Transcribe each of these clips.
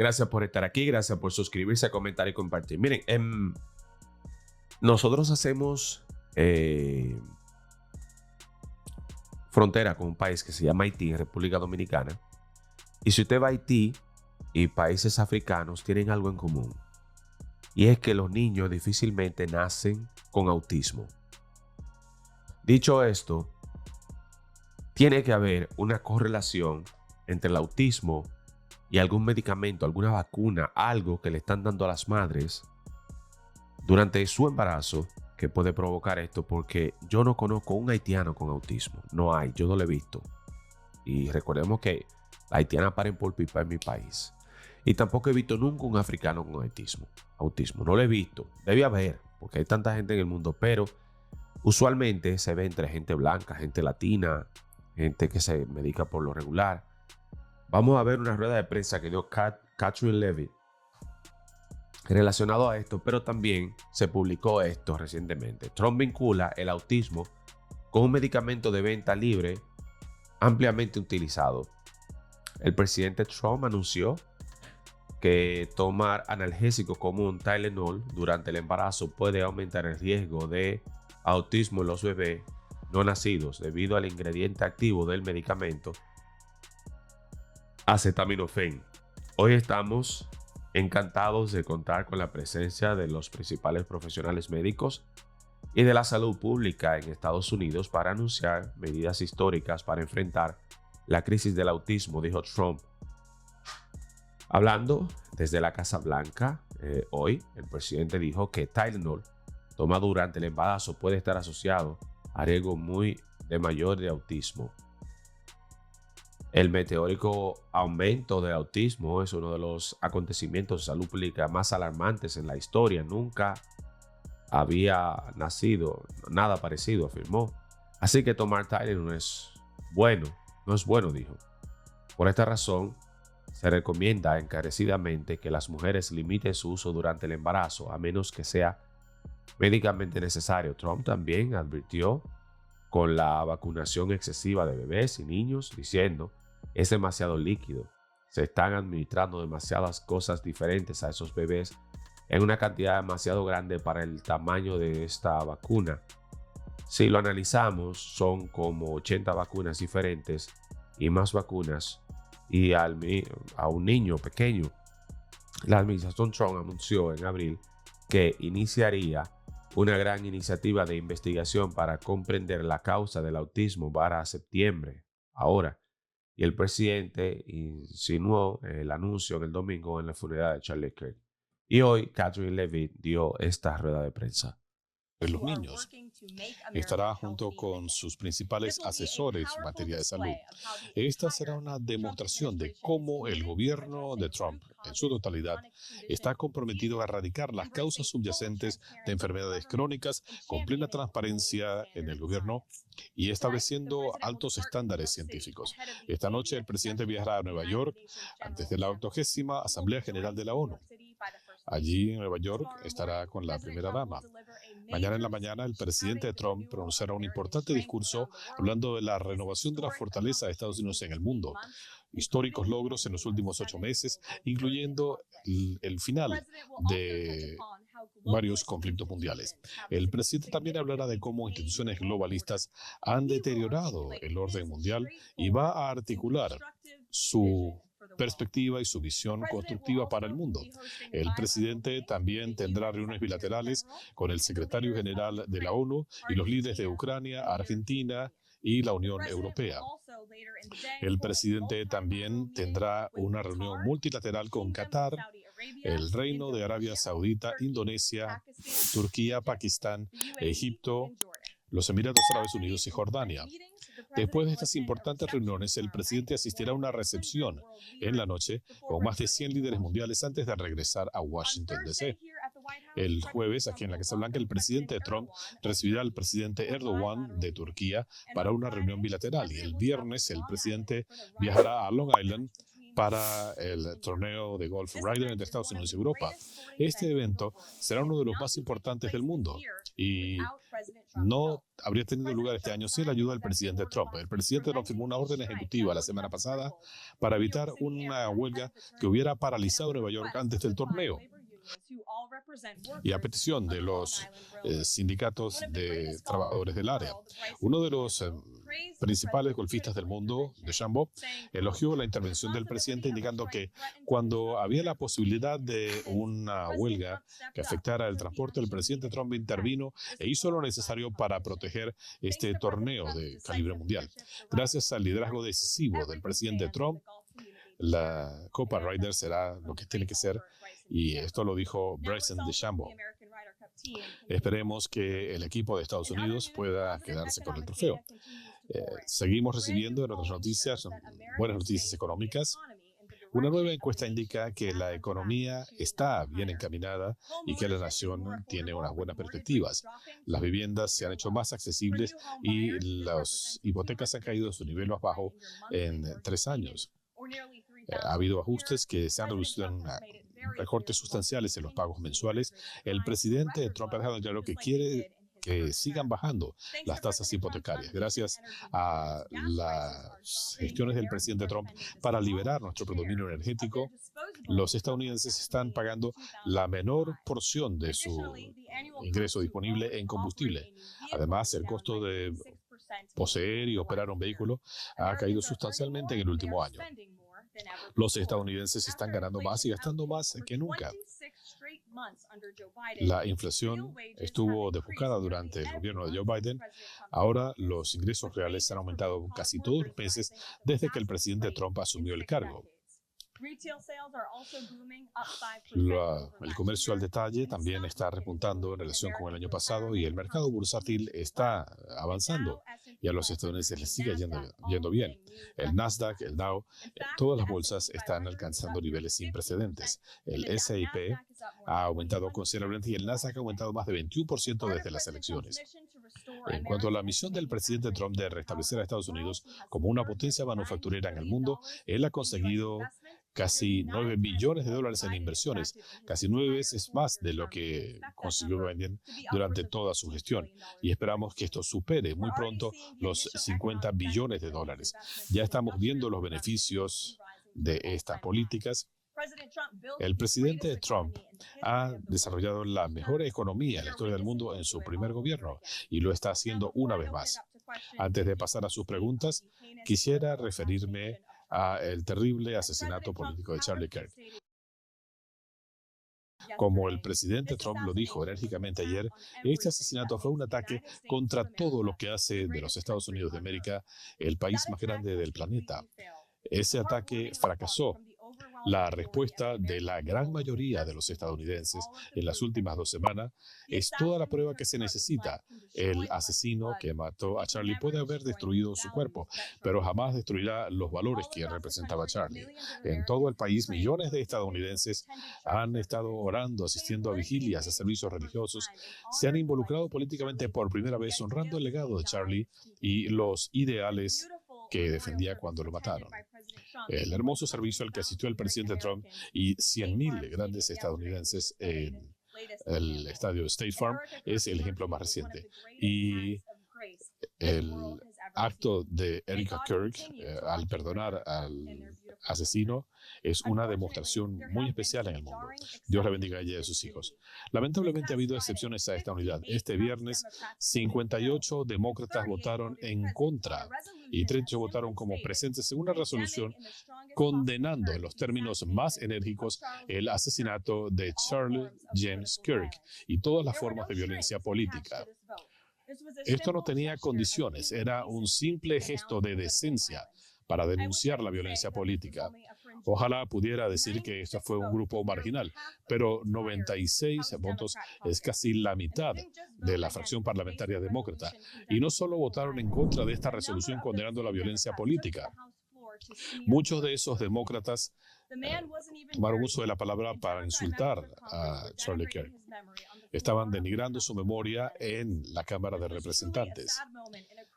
Gracias por estar aquí, gracias por suscribirse, comentar y compartir. Miren, nosotros hacemos frontera con un país que se llama Haití, República Dominicana. Y si usted va a Haití y países africanos, tienen algo en común. Y es que los niños difícilmente nacen con autismo. Dicho esto, tiene que haber una correlación entre el autismo y algún medicamento, alguna vacuna, algo que le están dando a las madres durante su embarazo que puede provocar esto, porque yo no conozco un haitiano con autismo. No hay, yo no lo he visto. Y recordemos que la haitiana paren por pipa en mi país. Y tampoco he visto nunca un africano con autismo. No lo he visto. Debe haber, porque hay tanta gente en el mundo, pero usualmente se ve entre gente blanca, gente latina, gente que se medica por lo regular. Vamos a ver una rueda de prensa que dio Katherine Levitt relacionado a esto, pero también se publicó esto recientemente. Trump vincula el autismo con un medicamento de venta libre ampliamente utilizado. El presidente Trump anunció que tomar analgésico como un Tylenol durante el embarazo puede aumentar el riesgo de autismo en los bebés no nacidos debido al ingrediente activo del medicamento acetaminofén. Hoy estamos encantados de contar con la presencia de los principales profesionales médicos y de la salud pública en Estados Unidos para anunciar medidas históricas para enfrentar la crisis del autismo, dijo Trump. Hablando desde la Casa Blanca, hoy el presidente dijo que Tylenol tomado durante el embarazo puede estar asociado a riesgo mayor de autismo. El meteórico aumento de autismo es uno de los acontecimientos de salud pública más alarmantes en la historia. Nunca había nacido nada parecido, afirmó. Así que tomar Tylenol no es bueno, dijo. Por esta razón, se recomienda encarecidamente que las mujeres limiten su uso durante el embarazo, a menos que sea médicamente necesario. Trump también advirtió con la vacunación excesiva de bebés y niños, diciendo: es demasiado líquido. Se están administrando demasiadas cosas diferentes a esos bebés en una cantidad demasiado grande para el tamaño de esta vacuna. Si lo analizamos, son como 80 vacunas diferentes y más vacunas. Y a un niño pequeño, la administración Trump anunció en abril que iniciaría una gran iniciativa de investigación para comprender la causa del autismo para septiembre. Ahora, y el presidente insinuó el anuncio en el domingo en la funeral de Charlie Kirk. Y hoy, Katherine Levitt dio esta rueda de prensa. De los niños. Estará junto con sus principales asesores en materia de salud. Esta será una demostración de cómo el gobierno de Trump, en su totalidad, está comprometido a erradicar las causas subyacentes de enfermedades crónicas con plena transparencia en el gobierno y estableciendo altos estándares científicos. Esta noche el presidente viajará a Nueva York antes de la 80ª Asamblea General de la ONU. Allí en Nueva York estará con la primera dama. Mañana en la mañana el presidente Trump pronunciará un importante discurso hablando de la renovación de la fortaleza de Estados Unidos en el mundo, históricos logros en los últimos 8 meses, incluyendo el final de varios conflictos mundiales. El presidente también hablará de cómo instituciones globalistas han deteriorado el orden mundial y va a articular su perspectiva y su visión constructiva para el mundo. El presidente también tendrá reuniones bilaterales con el secretario general de la ONU y los líderes de Ucrania, Argentina y la Unión Europea. El presidente también tendrá una reunión multilateral con Qatar, el Reino de Arabia Saudita, Indonesia, Turquía, Pakistán, Egipto, los Emiratos Árabes Unidos y Jordania. Después de estas importantes reuniones, el presidente asistirá a una recepción en la noche con más de 100 líderes mundiales antes de regresar a Washington, D.C. El jueves, aquí en la Casa Blanca, el presidente Trump recibirá al presidente Erdogan de Turquía para una reunión bilateral. Y el viernes, el presidente viajará a Long Island para el torneo de golf Ryder entre Estados Unidos y Europa. Este evento será uno de los más importantes del mundo y no habría tenido lugar este año sin la ayuda del presidente Trump. El presidente Trump firmó una orden ejecutiva la semana pasada para evitar una huelga que hubiera paralizado Nueva York antes del torneo. Y a petición de los sindicatos de trabajadores del área. Uno de los principales golfistas del mundo, DeChambeau, elogió la intervención del presidente indicando que cuando había la posibilidad de una huelga que afectara el transporte, el presidente Trump intervino e hizo lo necesario para proteger este torneo de calibre mundial. Gracias al liderazgo decisivo del presidente Trump, la Copa Ryder será lo que tiene que ser, y esto lo dijo Bryson DeChambeau. Esperemos que el equipo de Estados Unidos pueda quedarse con el trofeo. Seguimos recibiendo en otras noticias, buenas noticias económicas. Una nueva encuesta indica que la economía está bien encaminada y que la nación tiene unas buenas perspectivas. Las viviendas se han hecho más accesibles y las hipotecas han caído a su nivel más bajo en 3 años. Ha habido ajustes que se han reducido en recortes sustanciales en los pagos mensuales. El presidente Trump ha dejado claro que quiere que sigan bajando las tasas hipotecarias, gracias a las gestiones del presidente Trump para liberar nuestro predominio energético. Los estadounidenses están pagando la menor porción de su ingreso disponible en combustible. Además, el costo de poseer y operar un vehículo ha caído sustancialmente en el último año. Los estadounidenses están ganando más y gastando más que nunca. La inflación estuvo desbocada durante el gobierno de Joe Biden. Ahora los ingresos reales han aumentado casi todos los meses desde que el presidente Trump asumió el cargo. El comercio al detalle también está repuntando en relación con el año pasado y el mercado bursátil está avanzando y a los estadounidenses les sigue yendo bien. El Nasdaq, el Dow, todas las bolsas están alcanzando niveles sin precedentes. El S&P ha aumentado considerablemente y el Nasdaq ha aumentado más de 21% desde las elecciones. En cuanto a la misión del presidente Trump de restablecer a Estados Unidos como una potencia manufacturera en el mundo, él ha conseguido casi $9 billones en inversiones, casi 9 veces más de lo que consiguió Biden durante toda su gestión. Y esperamos que esto supere muy pronto los $50 billones. Ya estamos viendo los beneficios de estas políticas. El presidente Trump ha desarrollado la mejor economía en la historia del mundo en su primer gobierno y lo está haciendo una vez más. Antes de pasar a sus preguntas, quisiera referirme al terrible asesinato político de Charlie Kirk. Como el presidente Trump lo dijo enérgicamente ayer, este asesinato fue un ataque contra todo lo que hace de los Estados Unidos de América el país más grande del planeta. Ese ataque fracasó. La respuesta de la gran mayoría de los estadounidenses en las últimas 2 semanas es toda la prueba que se necesita. El asesino que mató a Charlie puede haber destruido su cuerpo, pero jamás destruirá los valores que representaba Charlie. En todo el país, millones de estadounidenses han estado orando, asistiendo a vigilias, a servicios religiosos, se han involucrado políticamente por primera vez honrando el legado de Charlie y los ideales que defendía cuando lo mataron. El hermoso servicio al que asistió el presidente Trump y 100,000 grandes estadounidenses en el estadio State Farm es el ejemplo más reciente. Y el acto de Erika Kirk al perdonar al asesino es una demostración muy especial en el mundo. Dios la bendiga a ella y a sus hijos. Lamentablemente ha habido excepciones a esta unidad. Este viernes, 58 demócratas votaron en contra y 38 votaron como presentes en una resolución condenando en los términos más enérgicos el asesinato de Charlie James Kirk y todas las formas de violencia política. Esto no tenía condiciones, era un simple gesto de decencia para denunciar la violencia política. Ojalá pudiera decir que esto fue un grupo marginal, pero 96 votos es casi la mitad de la fracción parlamentaria demócrata. Y no solo votaron en contra de esta resolución condenando la violencia política. Muchos de esos demócratas tomaron uso de la palabra para insultar a Charlie Kirk. Estaban denigrando su memoria en la Cámara de Representantes.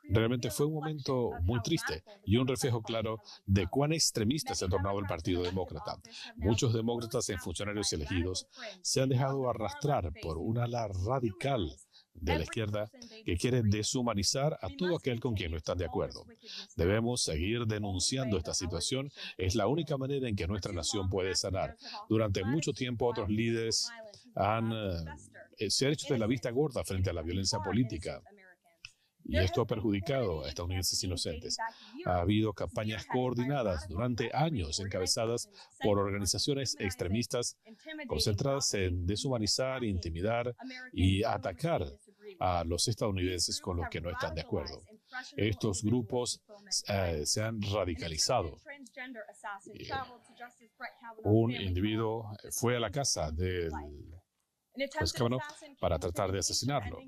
Realmente fue un momento muy triste y un reflejo claro de cuán extremista se ha tornado el Partido Demócrata. Muchos demócratas en funcionarios elegidos se han dejado arrastrar por una ala radical de la izquierda que quiere deshumanizar a todo aquel con quien no están de acuerdo. Debemos seguir denunciando esta situación. Es la única manera en que nuestra nación puede sanar. Durante mucho tiempo otros líderes se han hecho de la vista gorda frente a la violencia política. Y esto ha perjudicado a estadounidenses inocentes. Ha habido campañas coordinadas durante años encabezadas por organizaciones extremistas concentradas en deshumanizar, intimidar y atacar a los estadounidenses con los que no están de acuerdo. Estos grupos se han radicalizado. Un individuo fue a la casa del juez Kavanaugh para tratar de asesinarlo.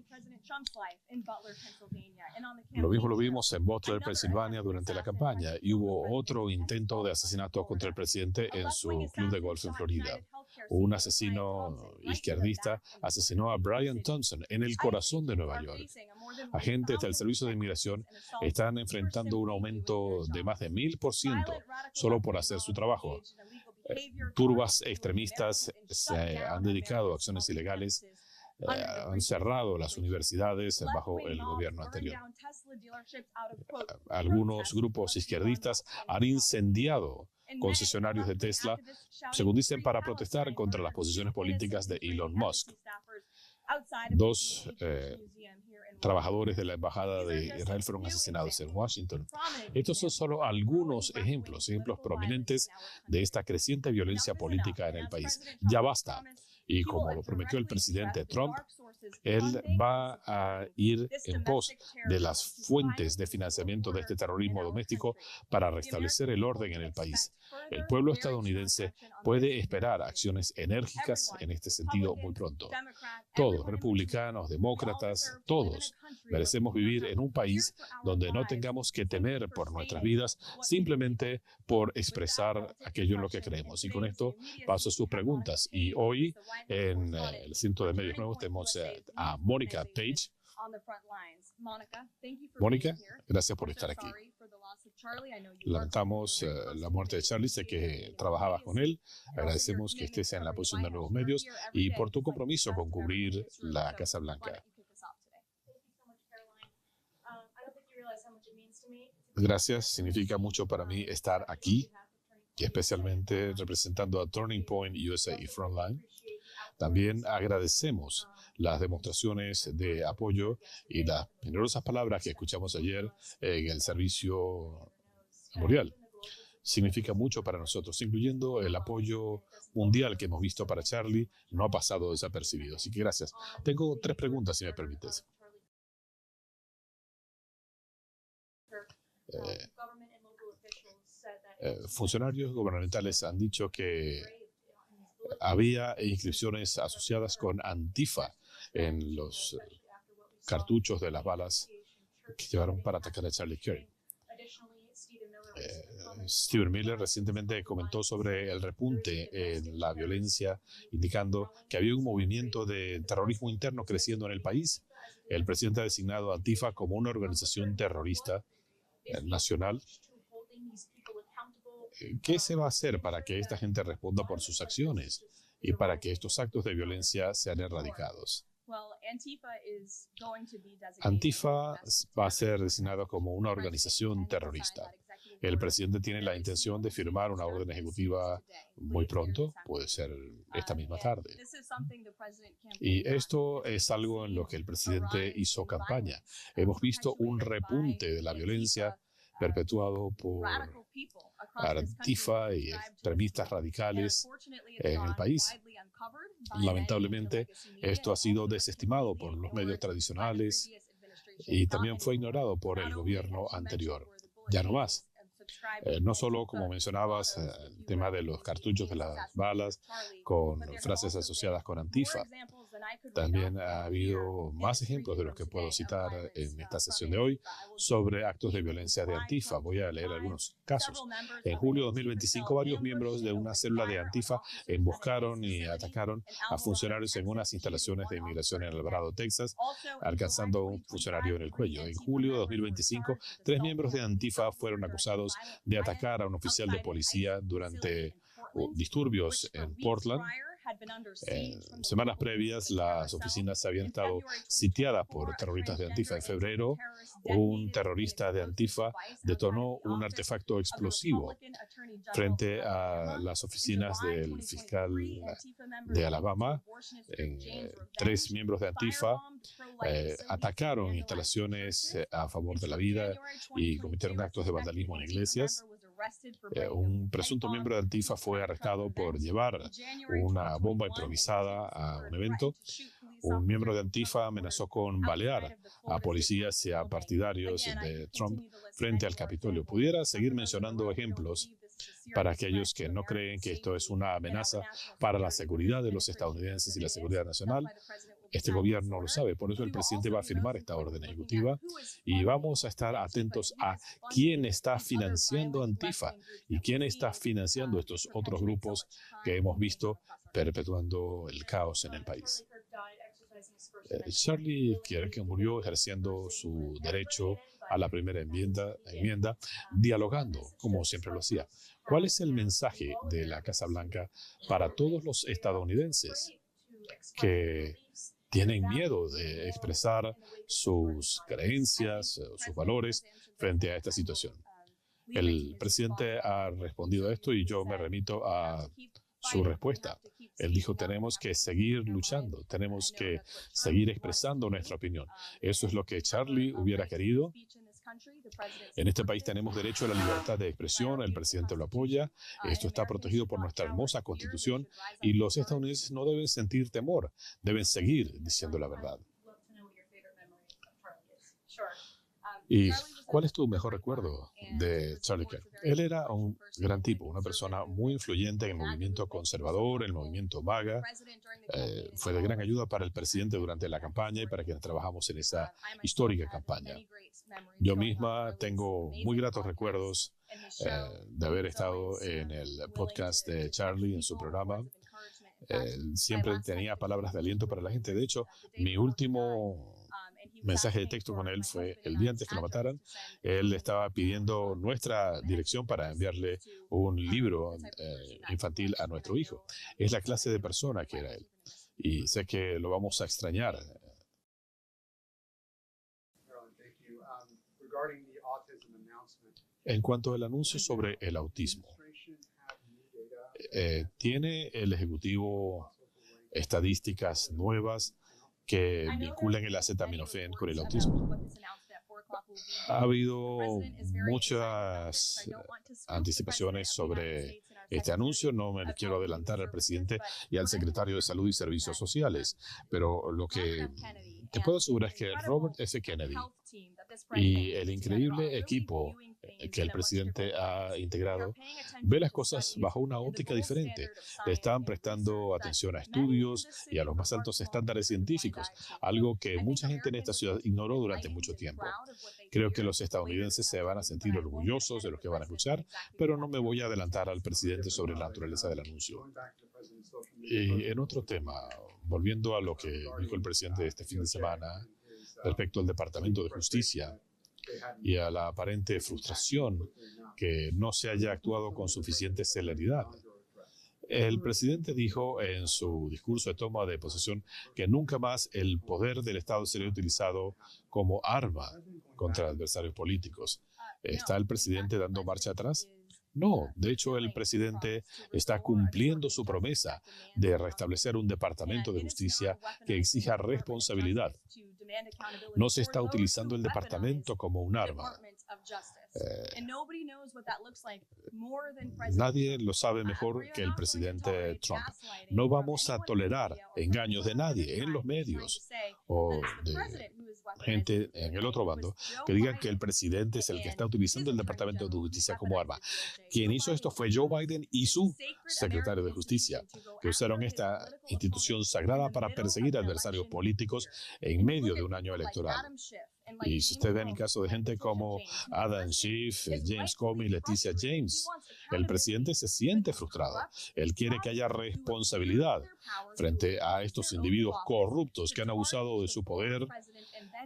Lo mismo lo vimos en Butler, Pensilvania, durante la campaña, y hubo otro intento de asesinato contra el presidente en su club de golf en Florida. Un asesino izquierdista asesinó a Brian Thompson en el corazón de Nueva York. Agentes del Servicio de Inmigración están enfrentando un aumento de más de 1000% solo por hacer su trabajo. Turbas extremistas se han dedicado a acciones ilegales, han cerrado las universidades bajo el gobierno anterior. Algunos grupos izquierdistas han incendiado concesionarios de Tesla, según dicen, para protestar contra las posiciones políticas de Elon Musk. Dos trabajadores de la Embajada de Israel fueron asesinados en Washington. Estos son solo algunos ejemplos prominentes de esta creciente violencia política en el país. Ya basta. Y como lo prometió el presidente Trump, él va a ir en pos de las fuentes de financiamiento de este terrorismo doméstico para restablecer el orden en el país. El pueblo estadounidense puede esperar acciones enérgicas en este sentido muy pronto. Todos, republicanos, demócratas, todos, merecemos vivir en un país donde no tengamos que temer por nuestras vidas simplemente por expresar aquello en lo que creemos. Y con esto paso a sus preguntas. Y hoy, en el Centro de Medios Nuevos, tenemos a Mónica Page. Mónica, gracias por estar aquí. Lamentamos la muerte de Charlie, sé que trabajabas con él. Agradecemos que estés en la posición de Nuevos Medios y por tu compromiso con cubrir la Casa Blanca. Gracias, significa mucho para mí estar aquí, y especialmente representando a Turning Point USA y Frontline. También agradecemos las demostraciones de apoyo y las generosas palabras que escuchamos ayer en el servicio memorial. Significa mucho para nosotros, incluyendo el apoyo mundial que hemos visto para Charlie, no ha pasado desapercibido. Así que gracias. Tengo 3 preguntas, si me permites. Funcionarios gubernamentales han dicho que había inscripciones asociadas con Antifa en los cartuchos de las balas que llevaron para atacar a Charlie Kirk. Stephen Miller recientemente comentó sobre el repunte en la violencia, indicando que había un movimiento de terrorismo interno creciendo en el país. El presidente ha designado a Antifa como una organización terrorista nacional. ¿Qué se va a hacer para que esta gente responda por sus acciones y para que estos actos de violencia sean erradicados? Antifa va a ser designado como una organización terrorista. El presidente tiene la intención de firmar una orden ejecutiva muy pronto, puede ser esta misma tarde. Y esto es algo en lo que el presidente hizo campaña. Hemos visto un repunte de la violencia perpetuado por Antifa y extremistas radicales en el país. Lamentablemente, esto ha sido desestimado por los medios tradicionales y también fue ignorado por el gobierno anterior. Ya no más. No solo, como mencionabas, el tema de los cartuchos de las balas con frases asociadas con Antifa. También ha habido más ejemplos de los que puedo citar en esta sesión de hoy sobre actos de violencia de Antifa. Voy a leer algunos casos. En julio de 2025, varios miembros de una célula de Antifa emboscaron y atacaron a funcionarios en unas instalaciones de inmigración en Alvarado, Texas, alcanzando a un funcionario en el cuello. En julio de 2025, 3 miembros de Antifa fueron acusados de atacar a un oficial de policía durante disturbios en Portland. Semanas previas, las oficinas habían estado sitiadas por terroristas de Antifa. En febrero, un terrorista de Antifa detonó un artefacto explosivo frente a las oficinas del fiscal de Alabama. 3 miembros de Antifa atacaron instalaciones a favor de la vida y cometieron actos de vandalismo en iglesias. Un presunto miembro de Antifa fue arrestado por llevar una bomba improvisada a un evento. Un miembro de Antifa amenazó con balear a policías y a partidarios de Trump frente al Capitolio. Pudiera seguir mencionando ejemplos para aquellos que no creen que esto es una amenaza para la seguridad de los estadounidenses y la seguridad nacional. Este gobierno lo sabe, por eso el presidente va a firmar esta orden ejecutiva y vamos a estar atentos a quién está financiando Antifa y quién está financiando estos otros grupos que hemos visto perpetuando el caos en el país. Charlie Kirk murió ejerciendo su derecho a la primera enmienda, dialogando, como siempre lo hacía. ¿Cuál es el mensaje de la Casa Blanca para todos los estadounidenses que tienen miedo de expresar sus creencias, sus valores frente a esta situación? El presidente ha respondido a esto y yo me remito a su respuesta. Él dijo, tenemos que seguir luchando, tenemos que seguir expresando nuestra opinión. Eso es lo que Charlie hubiera querido. En este país tenemos derecho a la libertad de expresión, el presidente lo apoya, esto está protegido por nuestra hermosa Constitución y los estadounidenses no deben sentir temor, deben seguir diciendo la verdad. ¿Y cuál es tu mejor recuerdo de Charlie Kirk? Él era un gran tipo, una persona muy influyente en el movimiento conservador, en el movimiento MAGA. Fue de gran ayuda para el presidente durante la campaña y para quienes trabajamos en esa histórica campaña. Yo misma tengo muy gratos recuerdos de haber estado en el podcast de Charlie, en su programa. Siempre tenía palabras de aliento para la gente. De hecho, mi último mensaje de texto con él fue el día antes que lo mataran. Él estaba pidiendo nuestra dirección para enviarle un libro infantil a nuestro hijo. Es la clase de persona que era él. Y sé que lo vamos a extrañar. En cuanto al anuncio sobre el autismo, ¿tiene el Ejecutivo estadísticas nuevas que vinculan el acetaminofén con el autismo? Ha habido muchas anticipaciones sobre este anuncio. No me quiero adelantar al presidente y al secretario de Salud y Servicios Sociales, pero lo que te puedo asegurar es que Robert F. Kennedy y el increíble equipo que el presidente ha integrado ve las cosas bajo una óptica diferente. Le están prestando atención a estudios y a los más altos estándares científicos, algo que mucha gente en esta ciudad ignoró durante mucho tiempo. Creo que los estadounidenses se van a sentir orgullosos de lo que van a escuchar, pero no me voy a adelantar al presidente sobre la naturaleza del anuncio. Y en otro tema, volviendo a lo que dijo el presidente este fin de semana respecto al Departamento de Justicia y a la aparente frustración que no se haya actuado con suficiente celeridad. El presidente dijo en su discurso de toma de posesión que nunca más el poder del Estado sería utilizado como arma contra adversarios políticos. ¿Está el presidente dando marcha atrás? No, de hecho el presidente está cumpliendo su promesa de restablecer un departamento de justicia que exija responsabilidad. No se está utilizando el departamento como un arma. Nadie lo sabe mejor que el presidente Trump. No vamos a tolerar engaños de nadie en los medios o de gente en el otro bando que digan que el presidente es el que está utilizando el Departamento de Justicia como arma. Quien hizo esto fue Joe Biden y su secretario de Justicia, que usaron esta institución sagrada para perseguir adversarios políticos en medio de un año electoral. Y si usted ve en el caso de gente como Adam Schiff, James Comey, Leticia James, el presidente se siente frustrado. Él quiere que haya responsabilidad frente a estos individuos corruptos que han abusado de su poder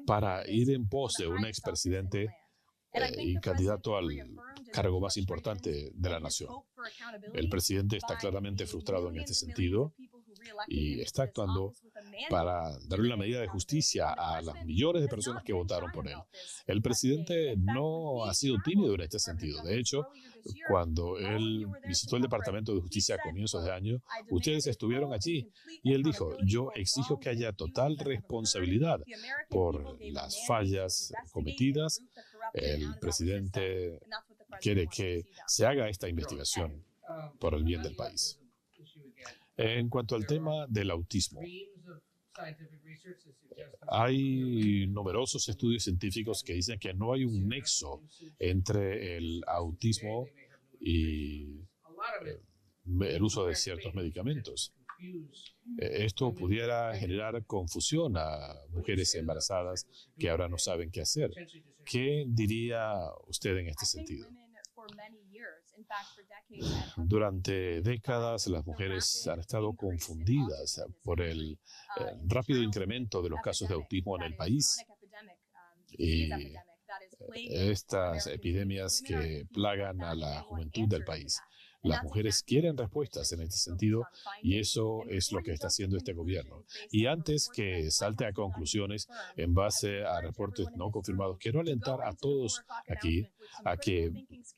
para ir en pos de un expresidente y candidato al cargo más importante de la nación. El presidente está claramente frustrado en este sentido y está actuando para darle una medida de justicia a las millones de personas que votaron por él. El presidente no ha sido tímido en este sentido. De hecho, cuando él visitó el Departamento de Justicia a comienzos de año, ustedes estuvieron allí y él dijo: yo exijo que haya total responsabilidad por las fallas cometidas. El presidente quiere que se haga esta investigación por el bien del país. En cuanto al tema del autismo, hay numerosos estudios científicos que dicen que no hay un nexo entre el autismo y el uso de ciertos medicamentos. Esto pudiera generar confusión a mujeres embarazadas que ahora no saben qué hacer. ¿Qué diría usted en este sentido? Durante décadas, las mujeres han estado confundidas por el rápido incremento de los casos de autismo en el país y estas epidemias que plagan a la juventud del país. Las mujeres quieren respuestas en este sentido y eso es lo que está haciendo este gobierno. Y antes que salte a conclusiones en base a reportes no confirmados, quiero alentar a todos aquí a que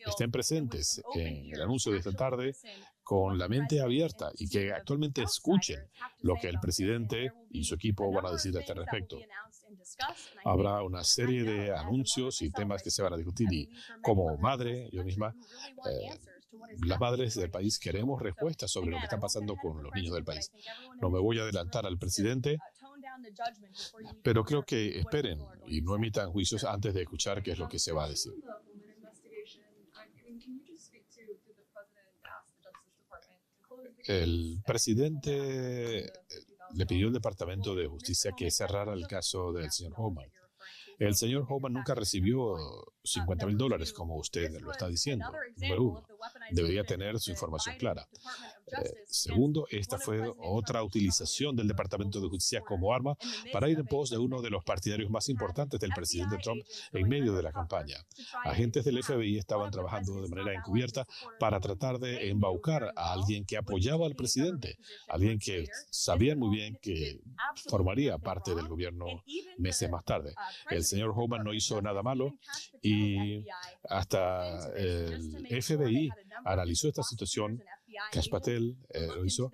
estén presentes en el anuncio de esta tarde con la mente abierta y que actualmente escuchen lo que el presidente y su equipo van a decir a este respecto. Habrá una serie de anuncios y temas que se van a discutir y como madre, yo misma, las madres del país queremos respuestas sobre lo que está pasando con los niños del país. No me voy a adelantar al presidente, pero creo que esperen y no emitan juicios antes de escuchar qué es lo que se va a decir. El presidente le pidió al Departamento de Justicia que cerrara el caso del señor Homan. El señor Homan nunca recibió $50,000, como usted lo está diciendo. Número uno, debería tener su información clara. Segundo, esta fue otra utilización del Departamento de Justicia como arma para ir en pos de uno de los partidarios más importantes del presidente Trump en medio de la campaña. Agentes del FBI estaban trabajando de manera encubierta para tratar de embaucar a alguien que apoyaba al presidente, alguien que sabían muy bien que formaría parte del gobierno meses más tarde. El señor Homan no hizo nada malo y hasta el FBI analizó esta situación. Kash Patel lo hizo.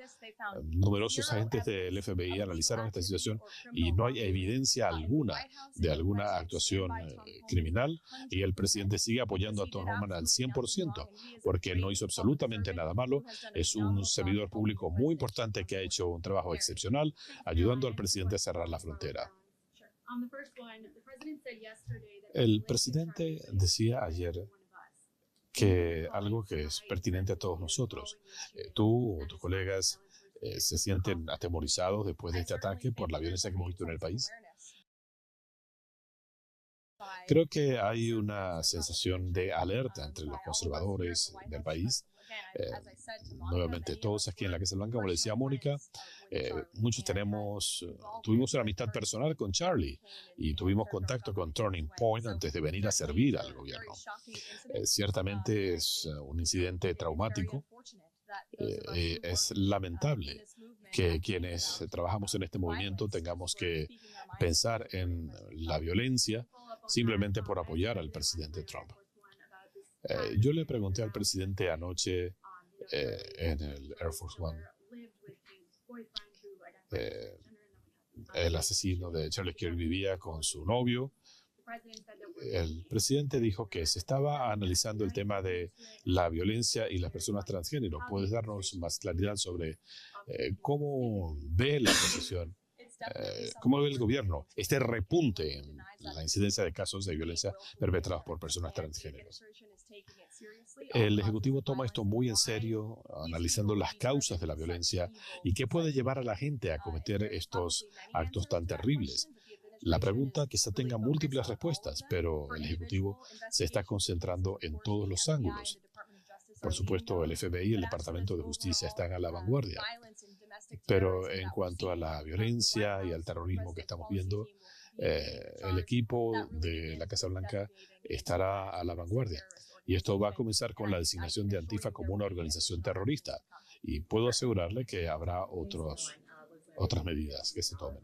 Numerosos agentes del FBI analizaron esta situación y no hay evidencia alguna de alguna actuación criminal y el presidente sigue apoyando a Tom Homan al 100% porque él no hizo absolutamente nada malo. Es un servidor público muy importante que ha hecho un trabajo excepcional ayudando al presidente a cerrar la frontera. El presidente decía ayer que algo que es pertinente a todos nosotros. Tú o tus colegas se sienten atemorizados después de este ataque por la violencia que hemos visto en el país. Creo que hay una sensación de alerta entre los conservadores del país. Nuevamente, todos aquí en la Casa Blanca, como le decía Mónica, muchos tuvimos una amistad personal con Charlie y tuvimos contacto con Turning Point antes de venir a servir al gobierno. Ciertamente es un incidente traumático. Es lamentable que quienes trabajamos en este movimiento tengamos que pensar en la violencia simplemente por apoyar al presidente Trump. Yo le pregunté al presidente anoche en el Air Force One, el asesino de Charlie Kirk vivía con su novio. el presidente dijo que se estaba analizando el tema de la violencia y las personas transgénero. ¿Puedes darnos más claridad sobre cómo ve la posición, cómo ve el gobierno este repunte en la incidencia de casos de violencia perpetrados por personas transgénero? El Ejecutivo toma esto muy en serio, analizando las causas de la violencia y qué puede llevar a la gente a cometer estos actos tan terribles. La pregunta quizá tenga múltiples respuestas, pero el Ejecutivo se está concentrando en todos los ángulos. Por supuesto, el FBI y el Departamento de Justicia están a la vanguardia. Pero en cuanto a la violencia y al terrorismo que estamos viendo, el equipo de la Casa Blanca estará a la vanguardia. Y esto va a comenzar con la designación de Antifa como una organización terrorista. Y puedo asegurarle que habrá otras medidas que se tomen.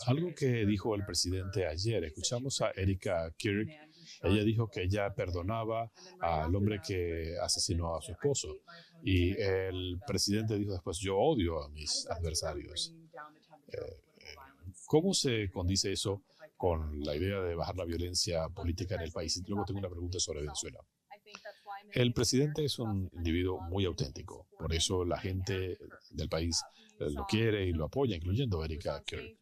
Algo que dijo el presidente ayer, escuchamos a Erika Kirk. Ella dijo que ella perdonaba al hombre que asesinó a su esposo. Y el presidente dijo después, yo odio a mis adversarios. ¿Cómo se condice eso con la idea de bajar la violencia política en el país? Y luego tengo una pregunta sobre Venezuela. El presidente es un individuo muy auténtico, por eso la gente del país lo quiere y lo apoya, incluyendo Erika Kirk.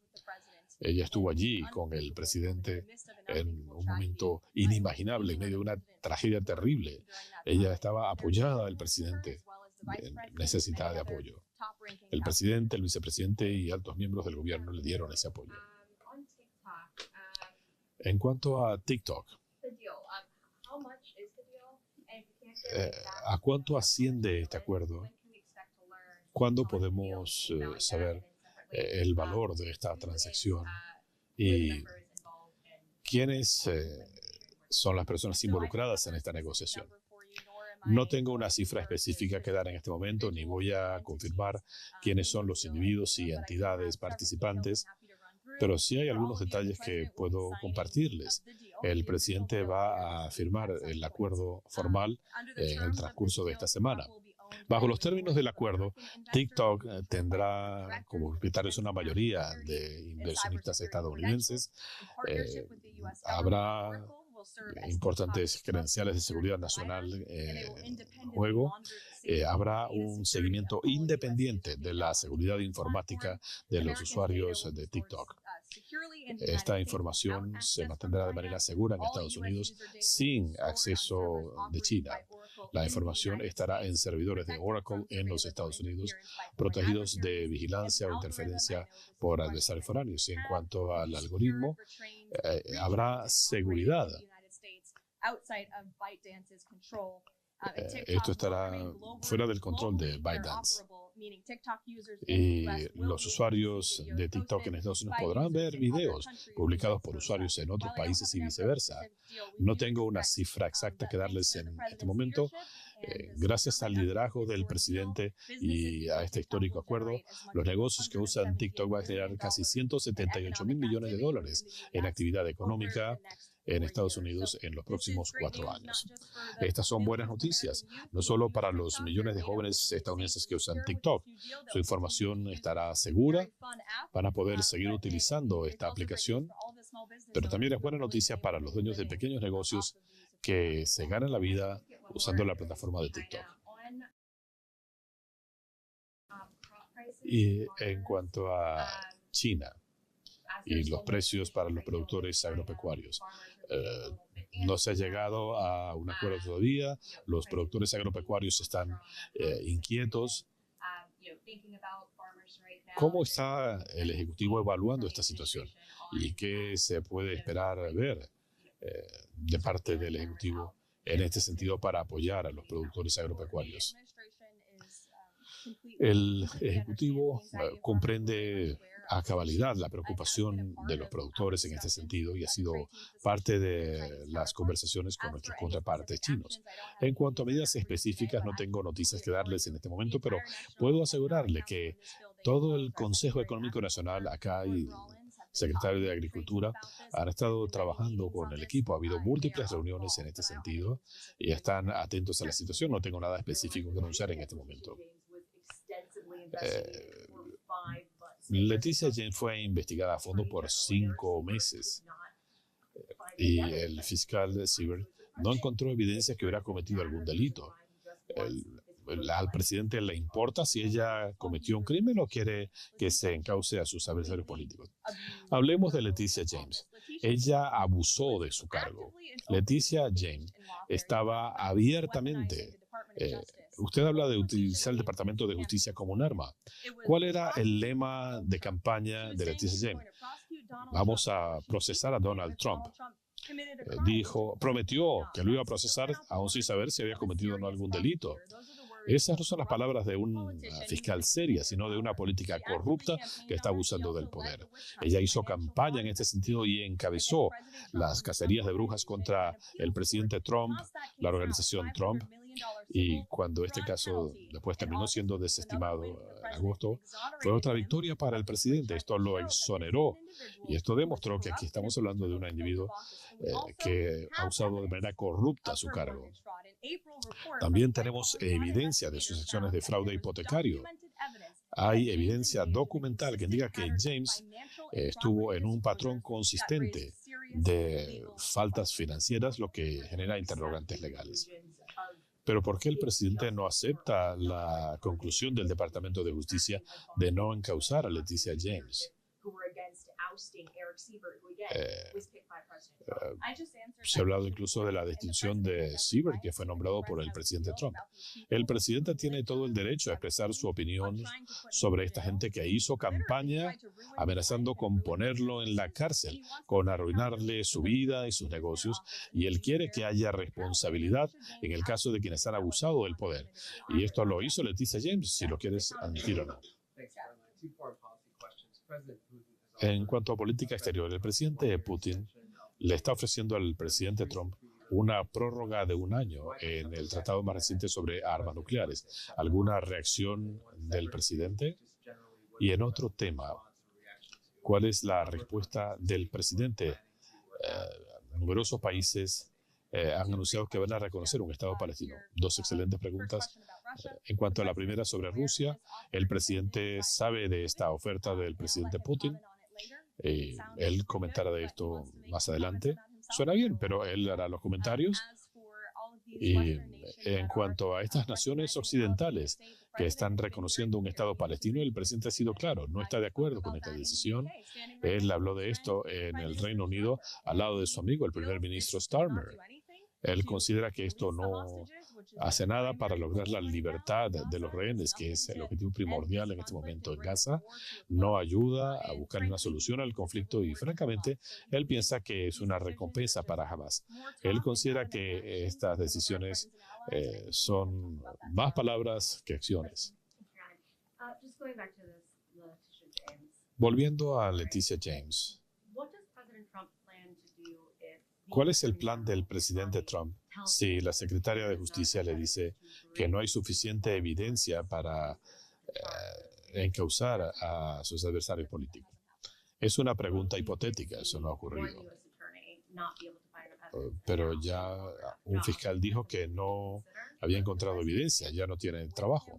Ella estuvo allí con el presidente en un momento inimaginable, en medio de una tragedia terrible. Ella estaba apoyada del presidente, necesitada de apoyo. El presidente, el vicepresidente y altos miembros del gobierno le dieron ese apoyo. En cuanto a TikTok, ¿a cuánto asciende este acuerdo? ¿Cuándo podemos saber el valor de esta transacción? ¿Y quiénes son las personas involucradas en esta negociación? No tengo una cifra específica que dar en este momento, ni voy a confirmar quiénes son los individuos y entidades participantes, pero sí hay algunos detalles que puedo compartirles. El presidente va a firmar el acuerdo formal en el transcurso de esta semana. Bajo los términos del acuerdo, TikTok tendrá como propietarios una mayoría de inversionistas estadounidenses. Habrá importantes credenciales de seguridad nacional en juego. Habrá un seguimiento independiente de la seguridad informática de los usuarios de TikTok. Esta información se mantendrá de manera segura en Estados Unidos sin acceso de China. La información estará en servidores de Oracle en los Estados Unidos, protegidos de vigilancia o interferencia por adversarios foráneos. Y en cuanto al algoritmo, habrá seguridad. Esto estará fuera del control de ByteDance. Y los usuarios de TikTok en Estados Unidos podrán ver videos publicados por usuarios en otros países y viceversa. No tengo una cifra exacta que darles en este momento. Gracias al liderazgo del presidente y a este histórico acuerdo, los negocios que usan TikTok van a generar casi $178 mil millones en actividad económica en Estados Unidos en los próximos 4 años. Estas son buenas noticias, no solo para los millones de jóvenes estadounidenses que usan TikTok. Su información estará segura, van a poder seguir utilizando esta aplicación, pero también es buena noticia para los dueños de pequeños negocios que se ganan la vida usando la plataforma de TikTok. Y en cuanto a China y los precios para los productores agropecuarios, no se ha llegado a un acuerdo todavía. Los productores agropecuarios están inquietos. ¿Cómo está el Ejecutivo evaluando esta situación? ¿Y qué se puede esperar ver de parte del Ejecutivo en este sentido para apoyar a los productores agropecuarios? El Ejecutivo comprende a cabalidad la preocupación de los productores en este sentido y ha sido parte de las conversaciones con nuestros contrapartes chinos. En cuanto a medidas específicas, no tengo noticias que darles en este momento, pero puedo asegurarle que todo el Consejo Económico Nacional acá y el secretario de Agricultura han estado trabajando con el equipo. Ha habido múltiples reuniones en este sentido y están atentos a la situación. No tengo nada específico que anunciar en este momento. Leticia James fue investigada a fondo por 5 meses y el fiscal Siebert no encontró evidencia que hubiera cometido algún delito. Al presidente le importa si ella cometió un crimen o quiere que se encauce a sus adversarios políticos. Hablemos de Leticia James. Ella abusó de su cargo. Leticia James estaba abiertamente... usted habla de utilizar el Departamento de Justicia como un arma. ¿Cuál era el lema de campaña de Leticia James? Vamos a procesar a Donald Trump. Prometió que lo iba a procesar aún sin saber si había cometido o no algún delito. Esas no son las palabras de un fiscal seria, sino de una política corrupta que está abusando del poder. Ella hizo campaña en este sentido y encabezó las cacerías de brujas contra el presidente Trump, la organización Trump, y cuando este caso después terminó siendo desestimado en agosto, fue otra victoria para el presidente. Esto lo exoneró y esto demostró que aquí estamos hablando de un individuo que ha usado de manera corrupta su cargo. También tenemos evidencia de sus acciones de fraude hipotecario. Hay evidencia documental que indica que James estuvo en un patrón consistente de faltas financieras, lo que genera interrogantes legales. Pero ¿por qué el presidente no acepta la conclusión del Departamento de Justicia de no encausar a Leticia James? Se ha hablado incluso de la distinción de Siebert, que fue nombrado por el presidente Trump. El presidente tiene todo el derecho a expresar su opinión sobre esta gente que hizo campaña amenazando con ponerlo en la cárcel, con arruinarle su vida y sus negocios, y él quiere que haya responsabilidad en el caso de quienes han abusado del poder. Y esto lo hizo Leticia James, si lo quieres admitir o no. En cuanto a política exterior, el presidente Putin le está ofreciendo al presidente Trump una prórroga de 1 año en el tratado más reciente sobre armas nucleares. ¿Alguna reacción del presidente? Y en otro tema, ¿cuál es la respuesta del presidente? Numerosos países han anunciado que van a reconocer un Estado palestino. 2 excelentes preguntas. En cuanto a la primera sobre Rusia, el presidente sabe de esta oferta del presidente Putin. Él comentará de esto más adelante. Suena bien, pero él hará los comentarios. Y en cuanto a estas naciones occidentales que están reconociendo un Estado palestino, el presidente ha sido claro, no está de acuerdo con esta decisión. Él habló de esto en el Reino Unido al lado de su amigo, el primer ministro Starmer. Él considera que esto no hace nada para lograr la libertad de los rehenes, que es el objetivo primordial en este momento en Gaza. No ayuda a buscar una solución al conflicto y, francamente, él piensa que es una recompensa para Hamas. Él considera que estas decisiones son más palabras que acciones. Volviendo a Leticia James. ¿Cuál es el plan del presidente Trump si la secretaria de Justicia le dice que no hay suficiente evidencia para encausar a sus adversarios políticos? Es una pregunta hipotética, eso no ha ocurrido. Pero ya un fiscal dijo que no había encontrado evidencia, ya no tiene trabajo.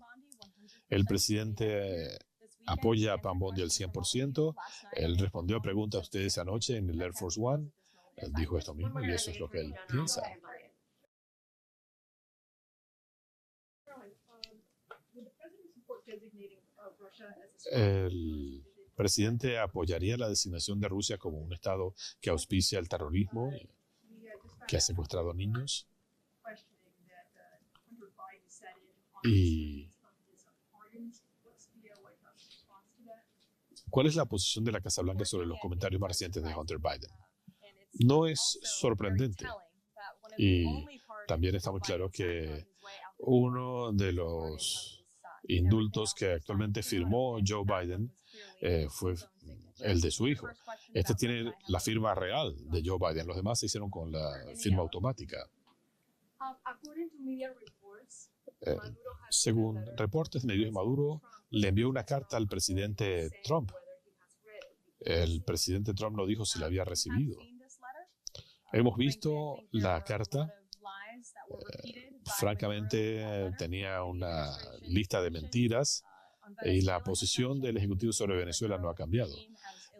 El presidente apoya a Pam Bondi al 100%. Él respondió a preguntas a ustedes anoche en el Air Force One. Él dijo esto mismo y eso es lo que él piensa. El presidente apoyaría la designación de Rusia como un estado que auspicia el terrorismo, que ha secuestrado niños. ¿Y cuál es la posición de la Casa Blanca sobre los comentarios más recientes de Hunter Biden? No es sorprendente. Y también está muy claro que uno de los indultos que actualmente firmó Joe Biden fue el de su hijo. Este tiene la firma real de Joe Biden. Los demás se hicieron con la firma automática. Según reportes medios, Maduro le envió una carta al presidente Trump. El presidente Trump no dijo si la había recibido. Hemos visto la carta. Francamente, tenía una lista de mentiras Y la posición del Ejecutivo sobre Venezuela no ha cambiado.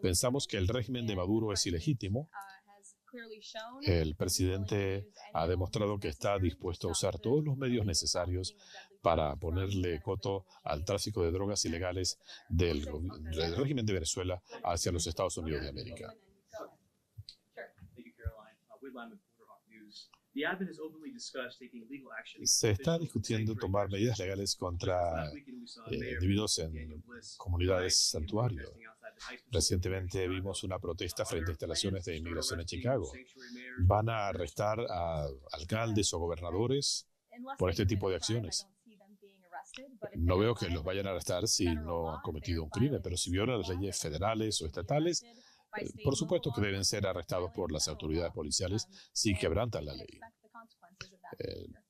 Pensamos que el régimen de Maduro es ilegítimo. El presidente ha demostrado que está dispuesto a usar todos los medios necesarios para ponerle coto al tráfico de drogas ilegales del régimen de Venezuela hacia los Estados Unidos de América. Se está discutiendo tomar medidas legales contra individuos en comunidades santuario. Recientemente vimos una protesta frente a instalaciones de inmigración en Chicago. Van a arrestar a alcaldes o gobernadores por este tipo de acciones. No veo que los vayan a arrestar si no han cometido un crimen, pero si violan las leyes federales o estatales, por supuesto que deben ser arrestados por las autoridades policiales si quebrantan la ley.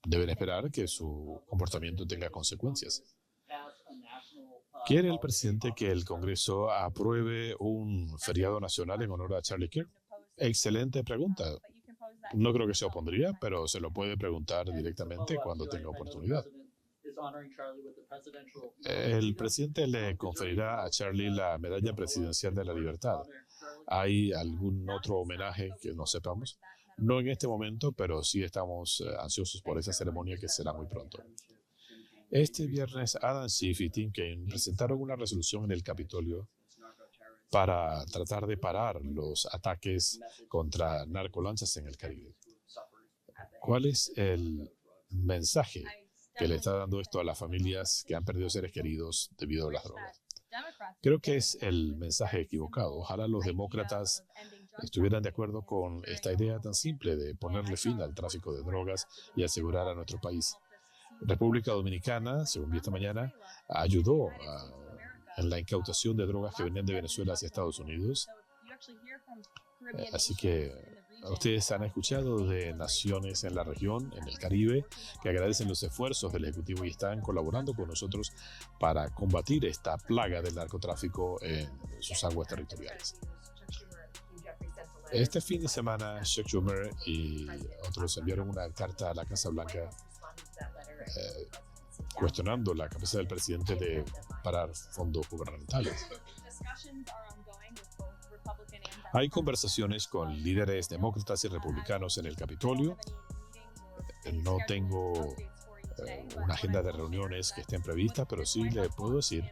Deben esperar que su comportamiento tenga consecuencias. ¿Quiere el presidente que el Congreso apruebe un feriado nacional en honor a Charlie Kirk? Excelente pregunta. No creo que se opondría, pero se lo puede preguntar directamente cuando tenga oportunidad. El presidente le conferirá a Charlie la Medalla Presidencial de la Libertad. ¿Hay algún otro homenaje que no sepamos? No en este momento, pero sí estamos ansiosos por esa ceremonia que será muy pronto. Este viernes, Adam Schiff y Tim Kaine presentaron una resolución en el Capitolio para tratar de parar los ataques contra narcolanchas en el Caribe. ¿Cuál es el mensaje que le está dando esto a las familias que han perdido seres queridos debido a las drogas? Creo que es el mensaje equivocado. Ojalá los demócratas estuvieran de acuerdo con esta idea tan simple de ponerle fin al tráfico de drogas y asegurar a nuestro país. República Dominicana, según vi esta mañana, ayudó en la incautación de drogas que venían de Venezuela hacia Estados Unidos. Así que ustedes han escuchado de naciones en la región, en el Caribe, que agradecen los esfuerzos del Ejecutivo y están colaborando con nosotros para combatir esta plaga del narcotráfico en sus aguas territoriales. Este fin de semana, Chuck Schumer y otros enviaron una carta a la Casa Blanca cuestionando la capacidad del presidente de parar fondos gubernamentales. Hay conversaciones con líderes demócratas y republicanos en el Capitolio. No tengo una agenda de reuniones que estén previstas, pero sí le puedo decir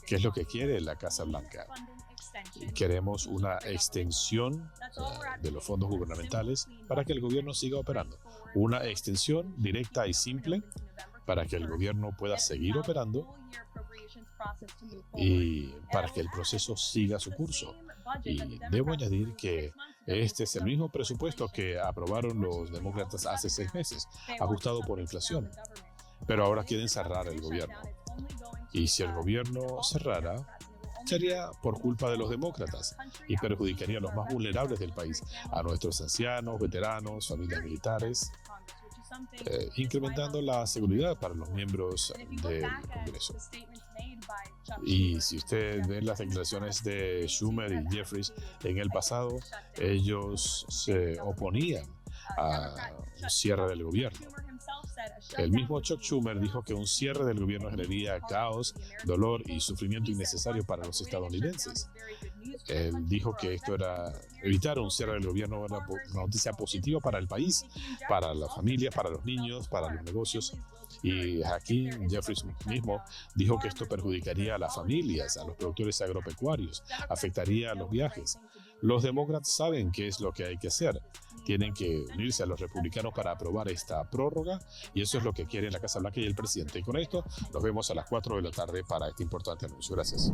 qué es lo que quiere la Casa Blanca. Queremos una extensión de los fondos gubernamentales para que el gobierno siga operando. Una extensión directa y simple para que el gobierno pueda seguir operando y para que el proceso siga su curso. Y debo añadir que este es el mismo presupuesto que aprobaron los demócratas hace 6 meses, ajustado por inflación. Pero ahora quieren cerrar el gobierno. Y si el gobierno cerrara, sería por culpa de los demócratas y perjudicaría a los más vulnerables del país, a nuestros ancianos, veteranos, familias militares, incrementando la seguridad para los miembros del Congreso. Y si usted ve las declaraciones de Schumer y Jeffries en el pasado, ellos se oponían a un cierre del gobierno. El mismo Chuck Schumer dijo que un cierre del gobierno generaría caos, dolor y sufrimiento innecesario para los estadounidenses. Él dijo que evitar un cierre del gobierno era una noticia positiva para el país, para las familias, para los niños, para los negocios. Y aquí Jeffries mismo dijo que esto perjudicaría a las familias, a los productores agropecuarios, afectaría a los viajes. Los demócratas saben qué es lo que hay que hacer. Tienen que unirse a los republicanos para aprobar esta prórroga y eso es lo que quiere la Casa Blanca y el presidente. Y con esto nos vemos a las 4 de la tarde para este importante anuncio. Gracias.